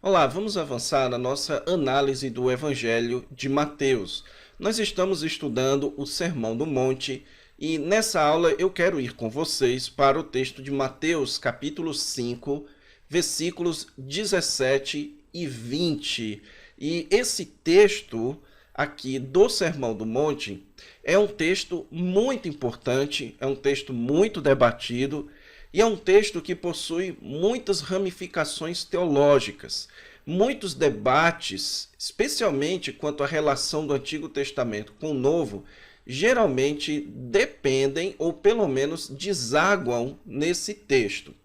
Olá, vamos avançar na nossa análise do Evangelho de Mateus. Nós estamos estudando o Sermão do Monte e nessa aula eu quero ir com vocês para o texto de Mateus, capítulo 5, versículos 17 e 20. E esse texto aqui do Sermão do Monte é um texto muito importante, é um texto muito debatido e é um texto que possui muitas ramificações teológicas, muitos debates, especialmente quanto à relação do Antigo Testamento com o Novo, geralmente dependem ou pelo menos desaguam nesse texto.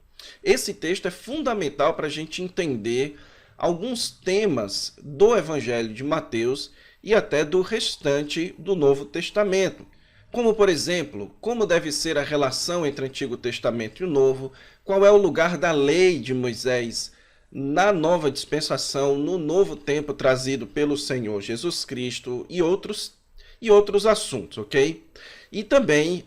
Esse texto é fundamental para a gente entender alguns temas do Evangelho de Mateus e até do restante do Novo Testamento. Como, por exemplo, como deve ser a relação entre o Antigo Testamento e o Novo, qual é o lugar da lei de Moisés na nova dispensação, no novo tempo trazido pelo Senhor Jesus Cristo e outros assuntos, ok? E também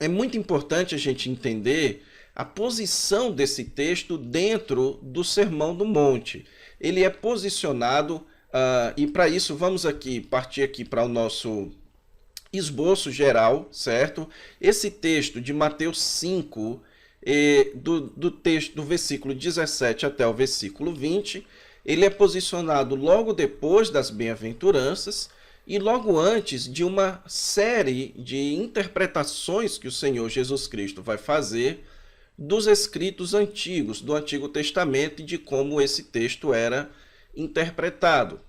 é muito importante a gente entender a posição desse texto dentro do Sermão do Monte. Ele é posicionado, e para isso vamos partir aqui para o nosso esboço geral, certo? Esse texto de Mateus 5, do texto do versículo 17 até o versículo 20, ele é posicionado logo depois das bem-aventuranças e logo antes de uma série de interpretações que o Senhor Jesus Cristo vai fazer dos escritos antigos, do Antigo Testamento e de como esse texto era interpretado.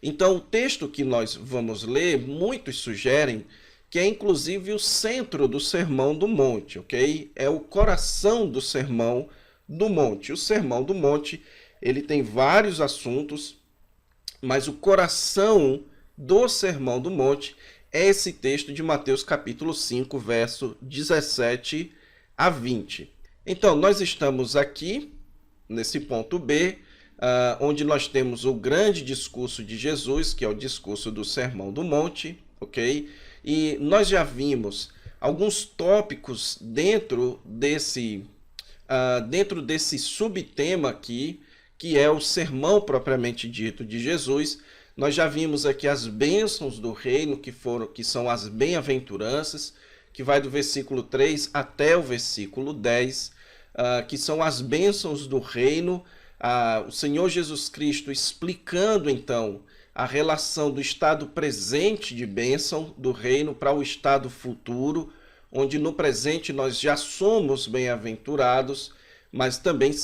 Então, o texto que nós vamos ler, muitos sugerem que é inclusive o centro do Sermão do Monte, ok? É o coração do Sermão do Monte. O Sermão do Monte, ele tem vários assuntos, mas o coração do Sermão do Monte é esse texto de Mateus capítulo 5, verso 17 a 20. Então, nós estamos aqui, nesse ponto B, onde nós temos o grande discurso de Jesus, que é o discurso do Sermão do Monte, ok? E nós já vimos alguns tópicos dentro desse subtema aqui, que é o sermão propriamente dito de Jesus. Nós já vimos aqui as bênçãos do reino, que são as bem-aventuranças, que vai do versículo 3 até o versículo 10, que são as bênçãos do reino, o Senhor Jesus Cristo explicando, então, a relação do estado presente de bênção do reino para o estado futuro, onde no presente nós já somos bem-aventurados, mas também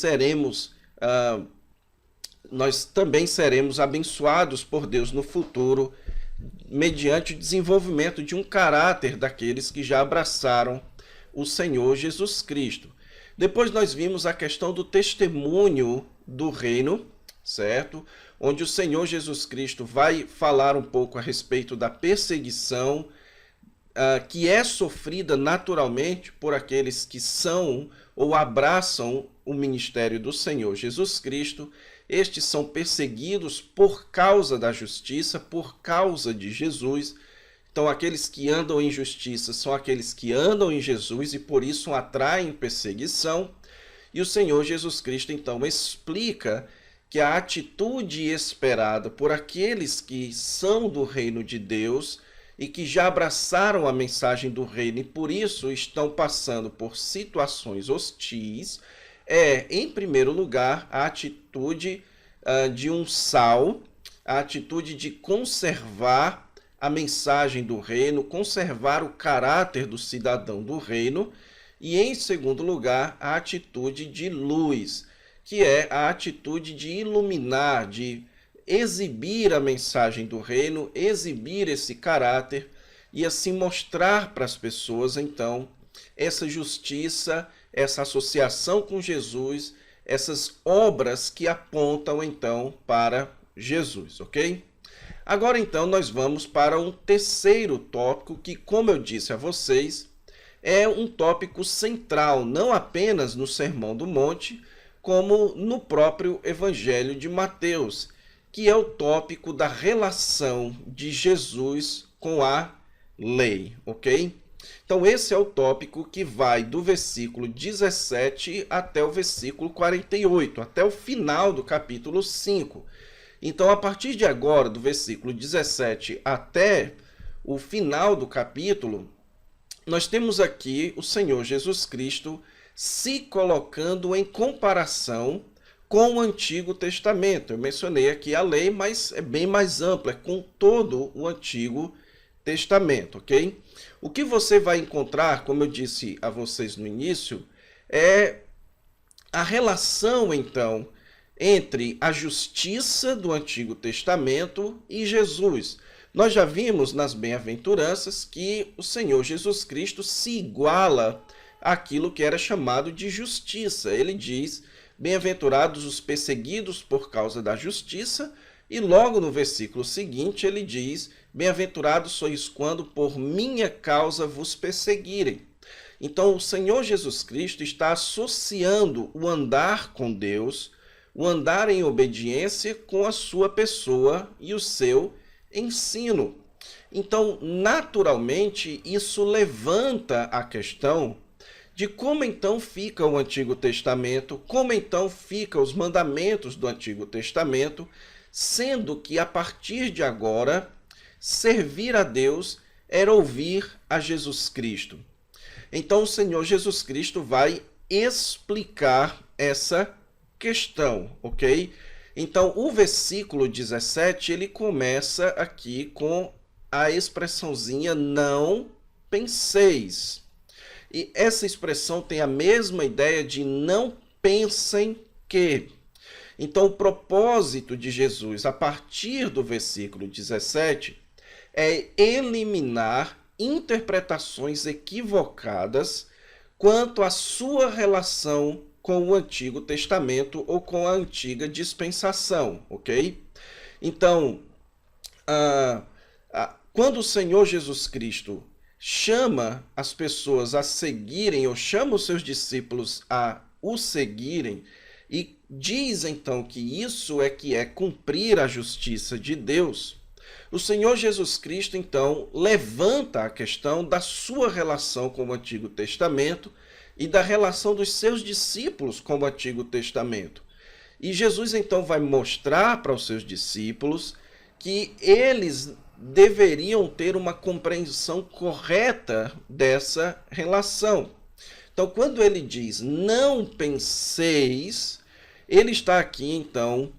nós também seremos abençoados por Deus no futuro, mediante o desenvolvimento de um caráter daqueles que já abraçaram o Senhor Jesus Cristo. Depois nós vimos a questão do testemunho do reino, certo? Onde o Senhor Jesus Cristo vai falar um pouco a respeito da perseguição que é sofrida naturalmente por aqueles que são ou abraçam o ministério do Senhor Jesus Cristo. Estes são perseguidos por causa da justiça, por causa de Jesus. Então, aqueles que andam em justiça são aqueles que andam em Jesus e por isso atraem perseguição. E o Senhor Jesus Cristo, então, explica que a atitude esperada por aqueles que são do reino de Deus e que já abraçaram a mensagem do reino e por isso estão passando por situações hostis, é, em primeiro lugar, a atitude de um sal, a atitude de conservar a mensagem do reino, conservar o caráter do cidadão do reino, e em segundo lugar, a atitude de luz, que é a atitude de iluminar, de exibir a mensagem do reino, exibir esse caráter e assim mostrar para as pessoas, então, essa justiça, essa associação com Jesus, essas obras que apontam, então, para Jesus, ok? Agora, então, nós vamos para um terceiro tópico que, como eu disse a vocês, é um tópico central, não apenas no Sermão do Monte, como no próprio Evangelho de Mateus, que é o tópico da relação de Jesus com a lei, ok? Então, esse é o tópico que vai do versículo 17 até o versículo 48, até o final do capítulo 5. Então, a partir de agora, do versículo 17 até o final do capítulo, nós temos aqui o Senhor Jesus Cristo se colocando em comparação com o Antigo Testamento. Eu mencionei aqui a lei, mas é bem mais ampla, é com todo o Antigo Testamento, ok? O que você vai encontrar, como eu disse a vocês no início, é a relação, então, entre a justiça do Antigo Testamento e Jesus. Nós já vimos nas bem-aventuranças que o Senhor Jesus Cristo se iguala àquilo que era chamado de justiça. Ele diz: bem-aventurados os perseguidos por causa da justiça, e logo no versículo seguinte ele diz: bem-aventurados sois quando por minha causa vos perseguirem. Então o Senhor Jesus Cristo está associando o andar com Deus, o andar em obediência com a sua pessoa e o seu ensino. Então, naturalmente, isso levanta a questão de como então fica o Antigo Testamento, como então ficam os mandamentos do Antigo Testamento, sendo que a partir de agora, servir a Deus era ouvir a Jesus Cristo. Então o Senhor Jesus Cristo vai explicar essa questão, ok? Então o versículo 17, ele começa aqui com a expressãozinha não penseis. E essa expressão tem a mesma ideia de não pensem que. Então o propósito de Jesus, a partir do versículo 17, é eliminar interpretações equivocadas quanto à sua relação com o Antigo Testamento ou com a antiga dispensação, ok? Então, quando o Senhor Jesus Cristo chama as pessoas a seguirem, ou chama os seus discípulos a o seguirem, e diz então que isso é que é cumprir a justiça de Deus, o Senhor Jesus Cristo então levanta a questão da sua relação com o Antigo Testamento e da relação dos seus discípulos com o Antigo Testamento. E Jesus então vai mostrar para os seus discípulos que eles deveriam ter uma compreensão correta dessa relação. Então, quando ele diz não penseis, ele está aqui então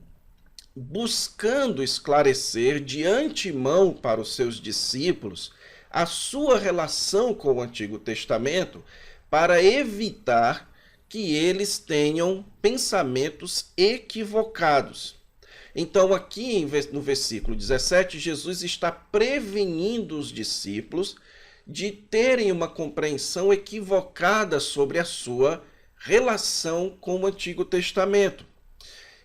buscando esclarecer de antemão para os seus discípulos a sua relação com o Antigo Testamento, para evitar que eles tenham pensamentos equivocados. Então, aqui no versículo 17, Jesus está prevenindo os discípulos de terem uma compreensão equivocada sobre a sua relação com o Antigo Testamento.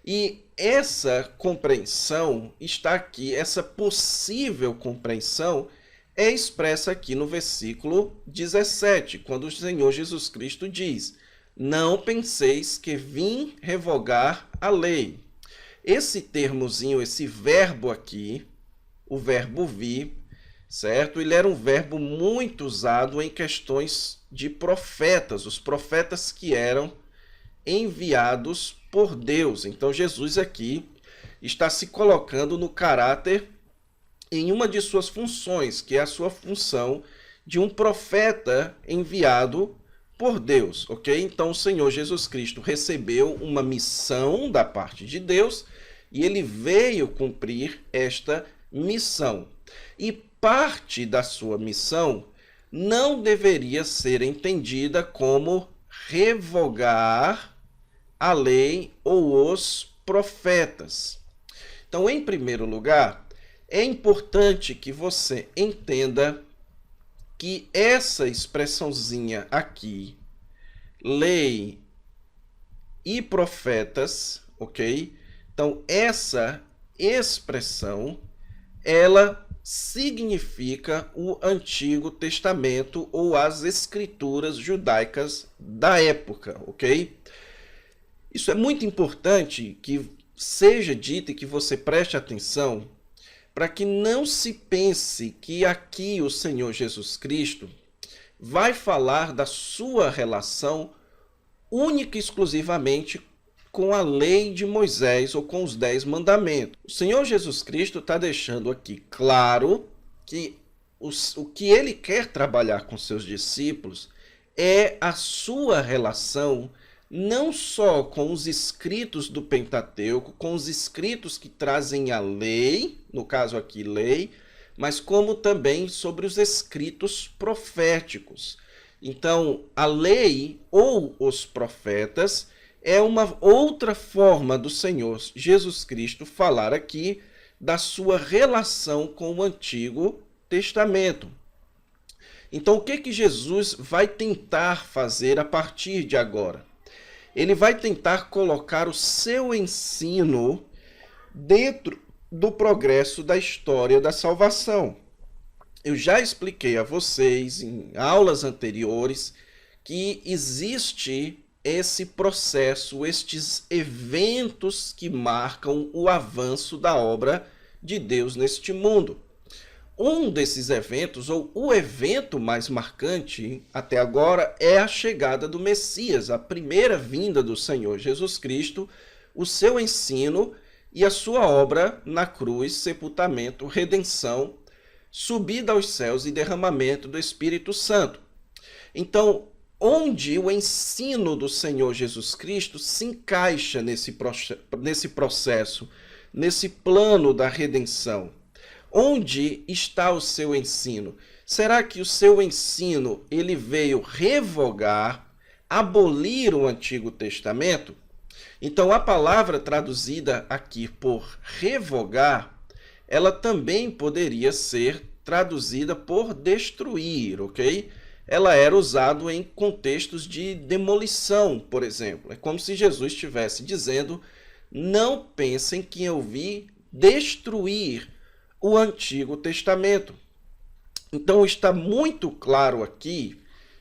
E essa compreensão está aqui, essa possível compreensão é expressa aqui no versículo 17, quando o Senhor Jesus Cristo diz: não penseis que vim revogar a lei. Esse termozinho, esse verbo aqui, o verbo vir, certo? Ele era um verbo muito usado em questões de profetas, os profetas que eram enviados por Deus. Então Jesus aqui está se colocando no caráter em uma de suas funções, que é a sua função de um profeta enviado por Deus, ok? Então o Senhor Jesus Cristo recebeu uma missão da parte de Deus e ele veio cumprir esta missão. E parte da sua missão não deveria ser entendida como revogar a lei ou os profetas. Então, em primeiro lugar, é importante que você entenda que essa expressãozinha aqui, lei e profetas, ok? Então, essa expressão, ela significa o Antigo Testamento ou as escrituras judaicas da época, ok? Isso é muito importante que seja dito e que você preste atenção, para que não se pense que aqui o Senhor Jesus Cristo vai falar da sua relação única e exclusivamente com a lei de Moisés ou com os 10 mandamentos. O Senhor Jesus Cristo está deixando aqui claro que o que ele quer trabalhar com seus discípulos é a sua relação não só com os escritos do Pentateuco, com os escritos que trazem a lei, no caso aqui lei, mas como também sobre os escritos proféticos. Então, a lei ou os profetas é uma outra forma do Senhor Jesus Cristo falar aqui da sua relação com o Antigo Testamento. Então, o que Jesus vai tentar fazer a partir de agora? Ele vai tentar colocar o seu ensino dentro do progresso da história da salvação. Eu já expliquei a vocês em aulas anteriores que existe esse processo, estes eventos que marcam o avanço da obra de Deus neste mundo. Um desses eventos, ou o evento mais marcante até agora, é a chegada do Messias, a primeira vinda do Senhor Jesus Cristo, o seu ensino e a sua obra na cruz, sepultamento, redenção, subida aos céus e derramamento do Espírito Santo. Então, onde o ensino do Senhor Jesus Cristo se encaixa nesse processo, nesse plano da redenção? Onde está o seu ensino? Será que o seu ensino ele veio revogar, abolir o Antigo Testamento? Então, a palavra traduzida aqui por revogar, ela também poderia ser traduzida por destruir, ok? Ela era usada em contextos de demolição, por exemplo. É como se Jesus estivesse dizendo, não pensem que eu vim destruir o Antigo Testamento. Então está muito claro aqui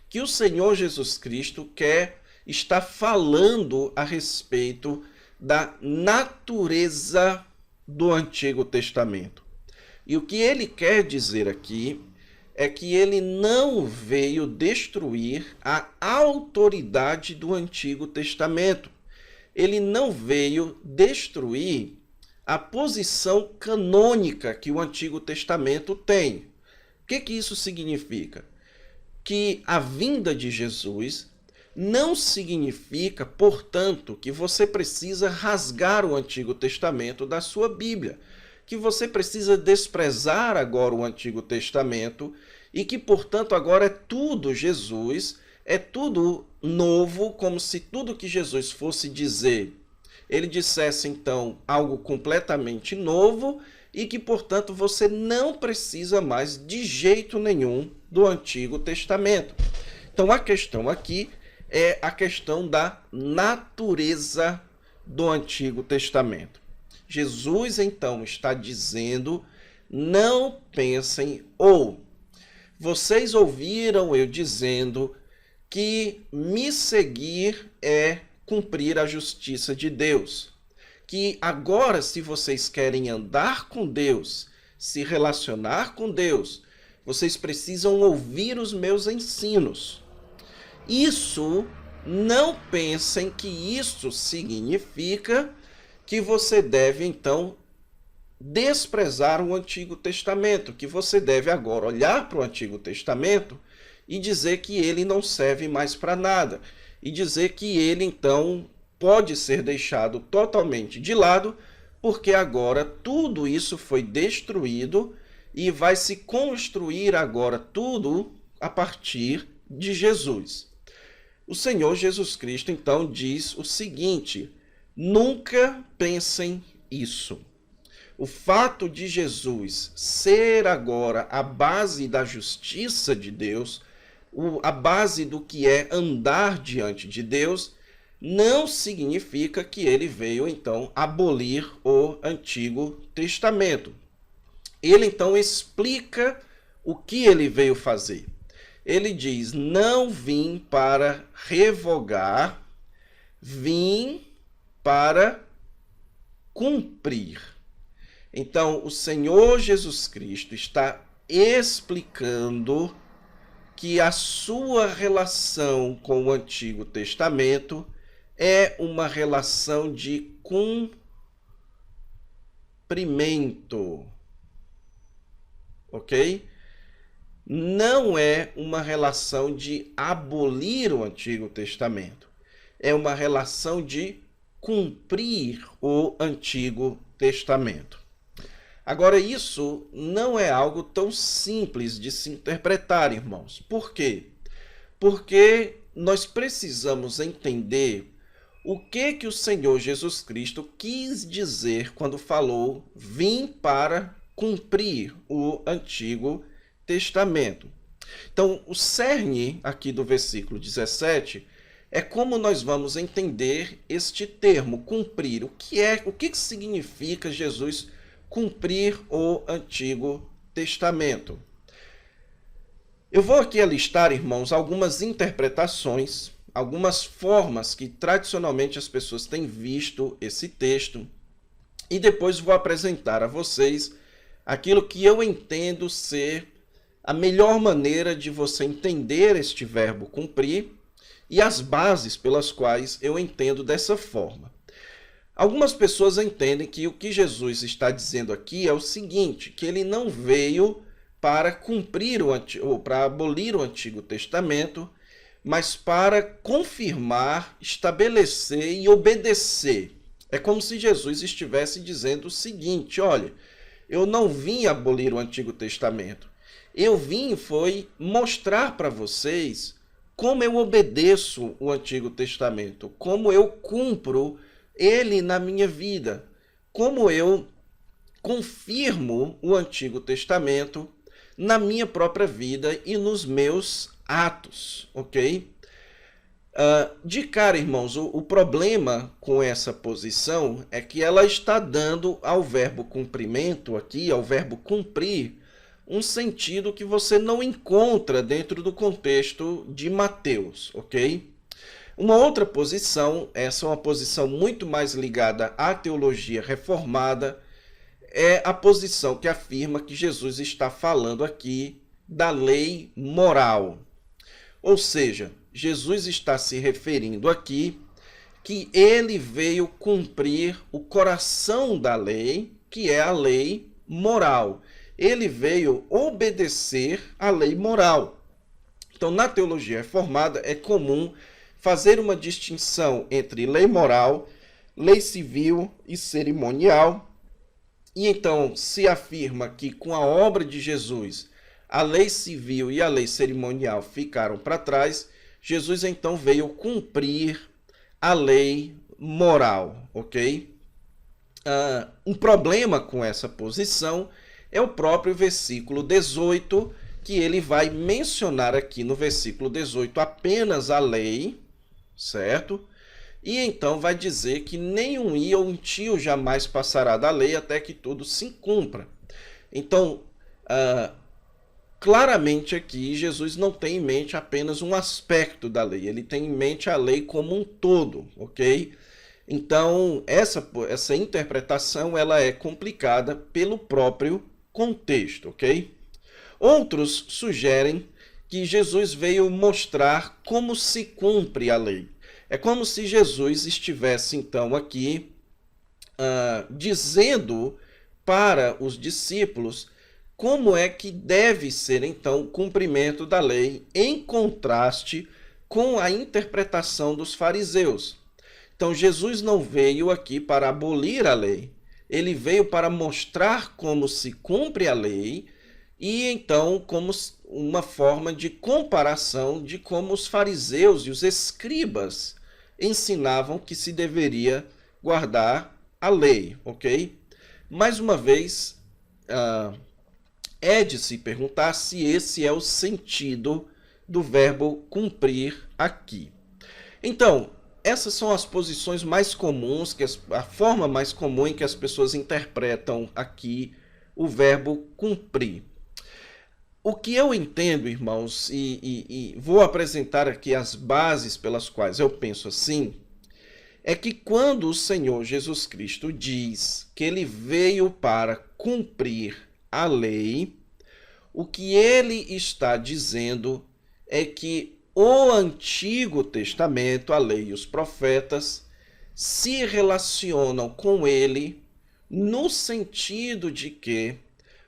que o Senhor Jesus Cristo está falando a respeito da natureza do Antigo Testamento. E o que ele quer dizer aqui é que ele não veio destruir a autoridade do Antigo Testamento. Ele não veio destruir a posição canônica que o Antigo Testamento tem. O que isso significa? Que a vinda de Jesus não significa, portanto, que você precisa rasgar o Antigo Testamento da sua Bíblia, que você precisa desprezar agora o Antigo Testamento e que, portanto, agora é tudo Jesus, é tudo novo, como se tudo que Jesus fosse dizer ele dissesse, então, algo completamente novo e que, portanto, você não precisa mais de jeito nenhum do Antigo Testamento. Então, a questão aqui é a questão da natureza do Antigo Testamento. Jesus, então, está dizendo, não pensem, ou vocês ouviram eu dizendo que me seguir é cumprir a justiça de Deus. Que agora, se vocês querem andar com Deus, se relacionar com Deus, vocês precisam ouvir os meus ensinos. Isso, não pensem que isso significa que você deve, então, desprezar o Antigo Testamento, que você deve agora olhar para o Antigo Testamento e dizer que ele não serve mais para nada. E dizer que ele, então, pode ser deixado totalmente de lado, porque agora tudo isso foi destruído e vai se construir agora tudo a partir de Jesus. O Senhor Jesus Cristo, então, diz o seguinte, nunca pensem isso. O fato de Jesus ser agora a base da justiça de Deus, a base do que é andar diante de Deus, não significa que ele veio, então, abolir o Antigo Testamento. Ele, então, explica o que ele veio fazer. Ele diz, não vim para revogar, vim para cumprir. Então, o Senhor Jesus Cristo está explicando que a sua relação com o Antigo Testamento é uma relação de cumprimento, ok? Não é uma relação de abolir o Antigo Testamento. É uma relação de cumprir o Antigo Testamento. Agora, isso não é algo tão simples de se interpretar, irmãos. Por quê? Porque nós precisamos entender o que o Senhor Jesus Cristo quis dizer quando falou: vim para cumprir o Antigo Testamento. Então, o cerne aqui do versículo 17 é como nós vamos entender este termo, cumprir. O que significa Jesus cumprir o Antigo Testamento? Eu vou aqui alistar, irmãos, algumas interpretações, algumas formas que tradicionalmente as pessoas têm visto esse texto, e depois vou apresentar a vocês aquilo que eu entendo ser a melhor maneira de você entender este verbo cumprir e as bases pelas quais eu entendo dessa forma. Algumas pessoas entendem que o que Jesus está dizendo aqui é o seguinte, que ele não veio para cumprir ou para abolir o Antigo Testamento, mas para confirmar, estabelecer e obedecer. É como se Jesus estivesse dizendo o seguinte: olha, eu não vim abolir o Antigo Testamento. Eu vim foi mostrar para vocês como eu obedeço o Antigo Testamento, como eu cumpro ele na minha vida, como eu confirmo o Antigo Testamento na minha própria vida e nos meus atos, ok? De cara, irmãos, o problema com essa posição é que ela está dando ao verbo cumprimento aqui, ao verbo cumprir, um sentido que você não encontra dentro do contexto de Mateus, ok? Uma outra posição, essa é uma posição muito mais ligada à teologia reformada, é a posição que afirma que Jesus está falando aqui da lei moral. Ou seja, Jesus está se referindo aqui que ele veio cumprir o coração da lei, que é a lei moral. Ele veio obedecer à lei moral. Então, na teologia reformada, é comum fazer uma distinção entre lei moral, lei civil e cerimonial. E então se afirma que com a obra de Jesus, a lei civil e a lei cerimonial ficaram para trás. Jesus então veio cumprir a lei moral, ok? Um problema com essa posição é o próprio versículo 18, que ele vai mencionar aqui no versículo 18 apenas a lei, certo? E então vai dizer que nem um i ou um tio jamais passará da lei até que tudo se cumpra. Então, claramente aqui, Jesus não tem em mente apenas um aspecto da lei, ele tem em mente a lei como um todo, ok? Então, essa interpretação ela é complicada pelo próprio contexto, ok? Outros sugerem que Jesus veio mostrar como se cumpre a lei. É como se Jesus estivesse, então, aqui dizendo para os discípulos como é que deve ser, então, o cumprimento da lei, em contraste com a interpretação dos fariseus. Então, Jesus não veio aqui para abolir a lei, ele veio para mostrar como se cumpre a lei e, então, como uma forma de comparação de como os fariseus e os escribas ensinavam que se deveria guardar a lei, ok? Mais uma vez, é de se perguntar se esse é o sentido do verbo cumprir aqui. Então, essas são as posições mais comuns, a forma mais comum em que as pessoas interpretam aqui o verbo cumprir. O que eu entendo, irmãos, e vou apresentar aqui as bases pelas quais eu penso assim, é que quando o Senhor Jesus Cristo diz que ele veio para cumprir a lei, o que ele está dizendo é que o Antigo Testamento, a lei e os profetas, se relacionam com ele no sentido de que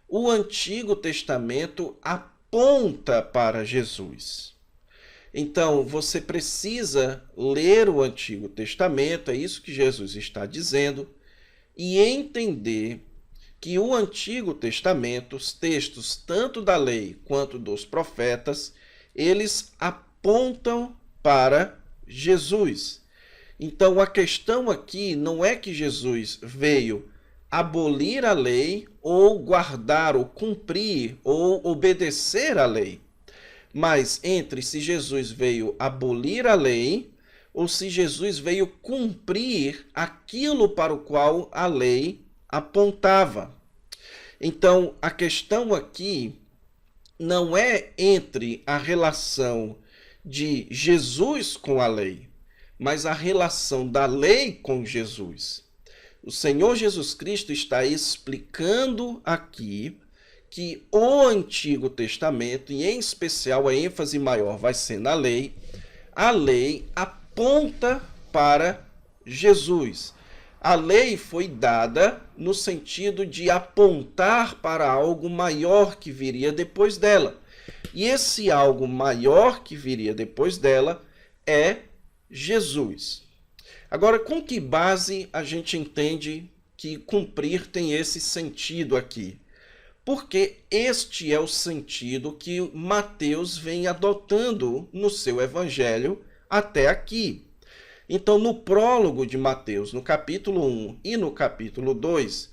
o Antigo Testamento aponta para Jesus. Então, você precisa ler o Antigo Testamento, é isso que Jesus está dizendo, e entender que o Antigo Testamento, os textos tanto da lei quanto dos profetas, eles apontam para Jesus. Então, a questão aqui não é que Jesus veio abolir a lei ou guardar ou cumprir ou obedecer à lei, mas entre se Jesus veio abolir a lei ou se Jesus veio cumprir aquilo para o qual a lei apontava. Então, a questão aqui não é entre a relação de Jesus com a lei, mas a relação da lei com Jesus. O Senhor Jesus Cristo está explicando aqui que o Antigo Testamento, e em especial a ênfase maior vai ser na lei, a lei aponta para Jesus. A lei foi dada no sentido de apontar para algo maior que viria depois dela. E esse algo maior que viria depois dela é Jesus. Agora, com que base a gente entende que cumprir tem esse sentido aqui? Porque este é o sentido que Mateus vem adotando no seu evangelho até aqui. Então, no prólogo de Mateus, no capítulo 1 e no capítulo 2,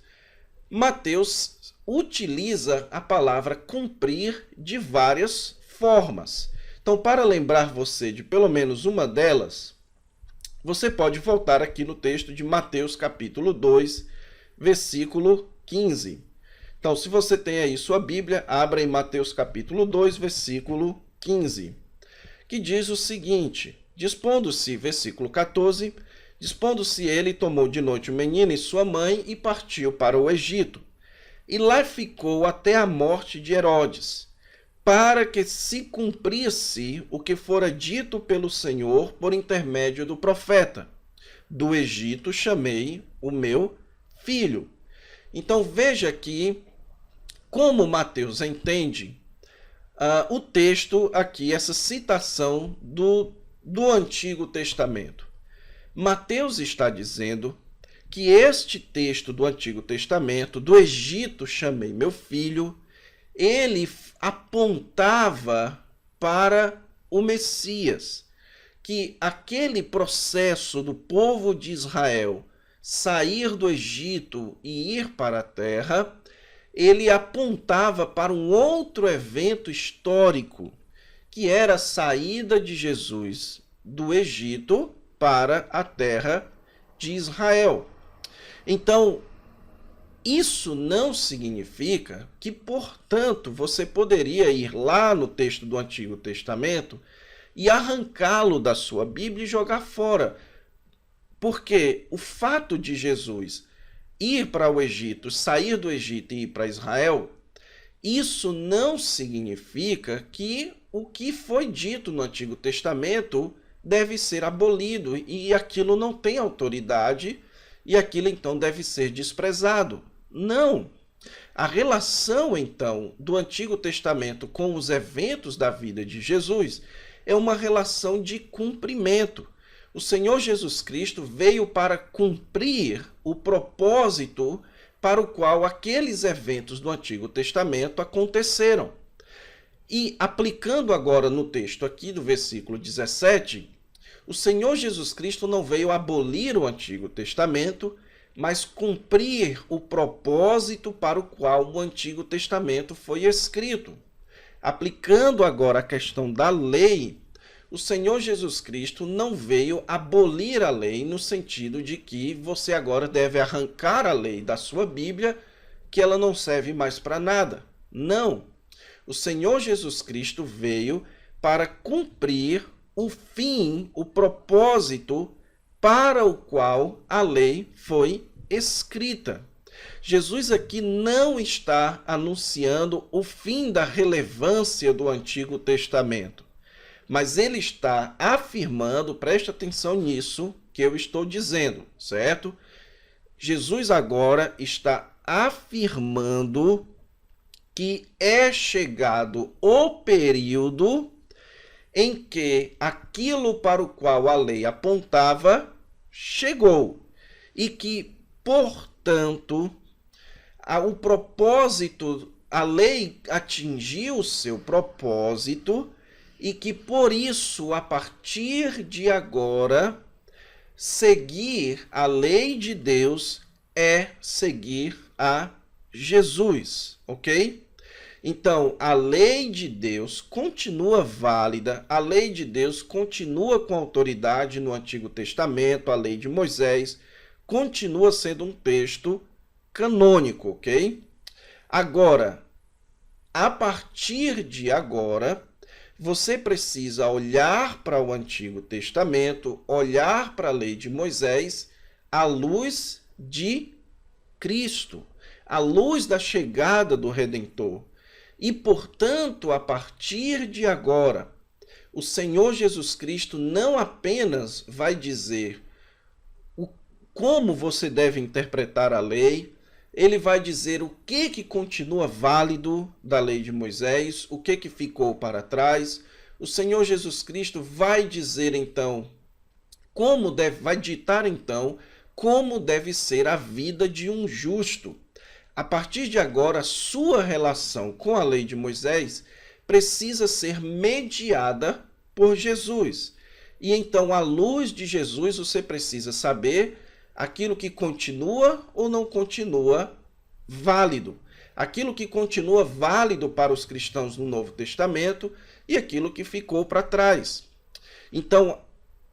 Mateus utiliza a palavra cumprir de várias formas. Então, para lembrar você de pelo menos uma delas, você pode voltar aqui no texto de Mateus capítulo 2, versículo 15. Então, se você tem aí sua Bíblia, abra em Mateus capítulo 2, versículo 15, que diz o seguinte: dispondo-se, versículo 14, dispondo-se ele, tomou de noite o menino e sua mãe e partiu para o Egito. E lá ficou até a morte de Herodes, para que se cumprisse o que fora dito pelo Senhor por intermédio do profeta: do Egito chamei o meu filho. Então veja aqui como Mateus entende o texto aqui, essa citação do Antigo Testamento. Mateus está dizendo que este texto do Antigo Testamento, do Egito chamei meu filho, ele apontava para o Messias, que aquele processo do povo de Israel sair do Egito e ir para a terra, ele apontava para um outro evento histórico, que era a saída de Jesus do Egito para a terra de Israel. Então, isso não significa que, portanto, você poderia ir lá no texto do Antigo Testamento e arrancá-lo da sua Bíblia e jogar fora. Porque o fato de Jesus ir para o Egito, sair do Egito e ir para Israel, isso não significa que o que foi dito no Antigo Testamento deve ser abolido e aquilo não tem autoridade e aquilo então deve ser desprezado. Não. A relação então do Antigo Testamento com os eventos da vida de Jesus é uma relação de cumprimento. O Senhor Jesus Cristo veio para cumprir o propósito para o qual aqueles eventos do Antigo Testamento aconteceram. E aplicando agora no texto aqui do versículo 17, o Senhor Jesus Cristo não veio abolir o Antigo Testamento, mas cumprir o propósito para o qual o Antigo Testamento foi escrito. Aplicando agora a questão da lei, o Senhor Jesus Cristo não veio abolir a lei no sentido de que você agora deve arrancar a lei da sua Bíblia, que ela não serve mais para nada. Não. O Senhor Jesus Cristo veio para cumprir o fim, o propósito para o qual a lei foi escrita. Jesus aqui não está anunciando o fim da relevância do Antigo Testamento. mas ele está afirmando, preste atenção nisso que eu estou dizendo, certo? Jesus agora está afirmando que é chegado o período em que aquilo para o qual a lei apontava chegou e que, portanto, o propósito, a lei atingiu o seu propósito e que, por isso, a partir de agora, seguir a lei de Deus é seguir a Jesus, ok? Então, a lei de Deus continua válida, a lei de Deus continua com autoridade no Antigo Testamento, a lei de Moisés continua sendo um texto canônico, ok? Agora, a partir de agora, você precisa olhar para o Antigo Testamento, olhar para a lei de Moisés, à luz de Cristo, à luz da chegada do Redentor. E, portanto, a partir de agora, o Senhor Jesus Cristo não apenas vai dizer como você deve interpretar a lei, ele vai dizer o que continua válido da lei de Moisés, o que ficou para trás. O Senhor Jesus Cristo vai dizer, então, vai ditar, então, como deve ser a vida de um justo. A partir de agora, a sua relação com a lei de Moisés precisa ser mediada por Jesus. E então, à luz de Jesus, você precisa saber aquilo que continua ou não continua válido. Aquilo que continua válido para os cristãos no Novo Testamento e aquilo que ficou para trás. Então,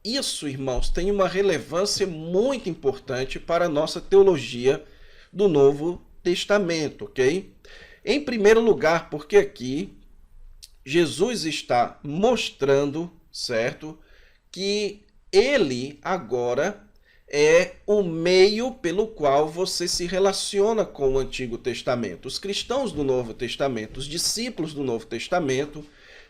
isso, irmãos, tem uma relevância muito importante para a nossa teologia do Novo Testamento, ok? Em primeiro lugar, porque aqui Jesus está mostrando, certo, que ele agora é o meio pelo qual você se relaciona com o Antigo Testamento. Os cristãos do Novo Testamento, os discípulos do Novo Testamento,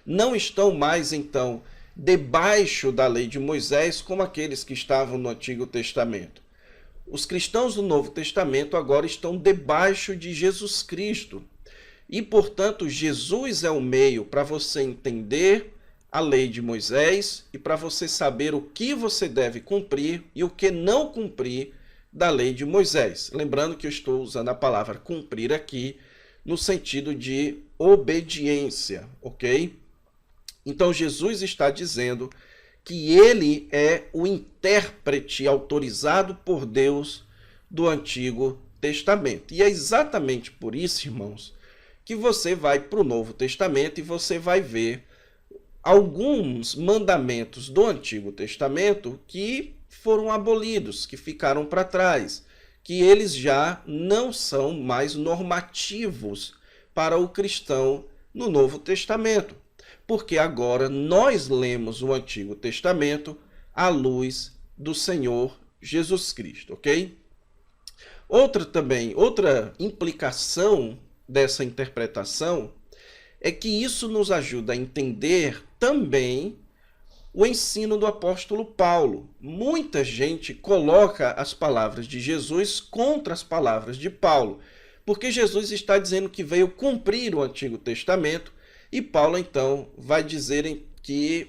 não estão mais, então, debaixo da lei de Moisés como aqueles que estavam no Antigo Testamento. Os cristãos do Novo Testamento agora estão debaixo de Jesus Cristo. E, portanto, Jesus é o meio para você entender a lei de Moisés e para você saber o que você deve cumprir e o que não cumprir da lei de Moisés. Lembrando que eu estou usando a palavra cumprir aqui no sentido de obediência, ok? Então, Jesus está dizendo que ele é o intérprete autorizado por Deus do Antigo Testamento. E é exatamente por isso, irmãos, que você vai para o Novo Testamento e você vai ver alguns mandamentos do Antigo Testamento que foram abolidos, que ficaram para trás, que eles já não são mais normativos para o cristão no Novo Testamento. Porque agora nós lemos o Antigo Testamento à luz do Senhor Jesus Cristo, ok? Outra implicação dessa interpretação é que isso nos ajuda a entender também o ensino do apóstolo Paulo. Muita gente coloca as palavras de Jesus contra as palavras de Paulo, porque Jesus está dizendo que veio cumprir o Antigo Testamento. E Paulo, então, vai dizer que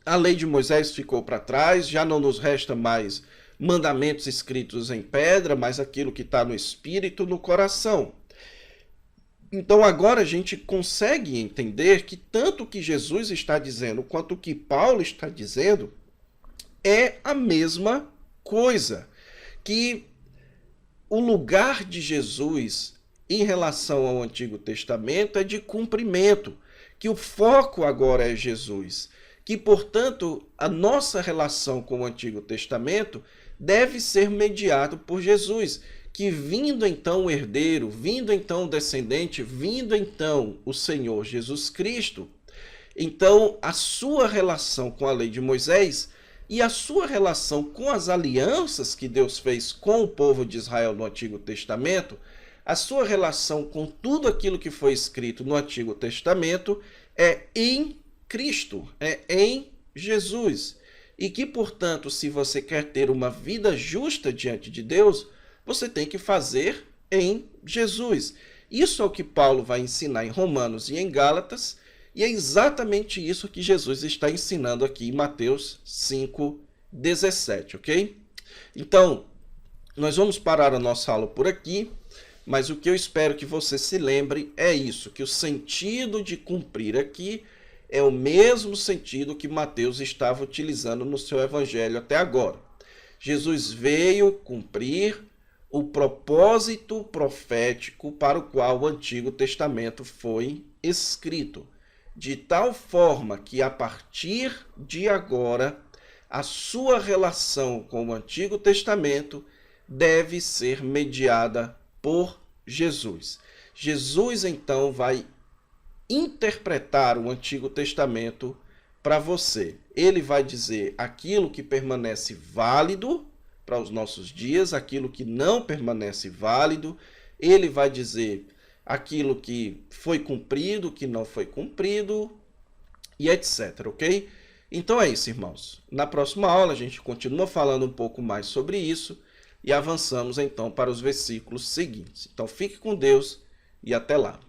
a lei de Moisés ficou para trás, já não nos resta mais mandamentos escritos em pedra, mas aquilo que está no espírito, no coração. Então, agora a gente consegue entender que tanto o que Jesus está dizendo quanto o que Paulo está dizendo é a mesma coisa. Que o lugar de Jesus em relação ao Antigo Testamento é de cumprimento, que o foco agora é Jesus, que, portanto, a nossa relação com o Antigo Testamento deve ser mediado por Jesus, que vindo então o herdeiro, vindo então o descendente, vindo então o Senhor Jesus Cristo, então a sua relação com a lei de Moisés e a sua relação com as alianças que Deus fez com o povo de Israel no Antigo Testamento, a sua relação com tudo aquilo que foi escrito no Antigo Testamento é em Cristo, é em Jesus. E que, portanto, se você quer ter uma vida justa diante de Deus, você tem que fazer em Jesus. Isso é o que Paulo vai ensinar em Romanos e em Gálatas, e é exatamente isso que Jesus está ensinando aqui em Mateus 5:17, ok? Então, nós vamos parar a nossa aula por aqui, mas o que eu espero que você se lembre é isso, que o sentido de cumprir aqui é o mesmo sentido que Mateus estava utilizando no seu evangelho até agora. Jesus veio cumprir o propósito profético para o qual o Antigo Testamento foi escrito, de tal forma que a partir de agora a sua relação com o Antigo Testamento deve ser mediada por Jesus. Jesus, então, vai interpretar o Antigo Testamento para você. Ele vai dizer aquilo que permanece válido para os nossos dias, aquilo que não permanece válido. Ele vai dizer aquilo que foi cumprido, que não foi cumprido, e etc, ok? Então é isso, irmãos. Na próxima aula a gente continua falando um pouco mais sobre isso e avançamos então para os versículos seguintes. Então fique com Deus e até lá.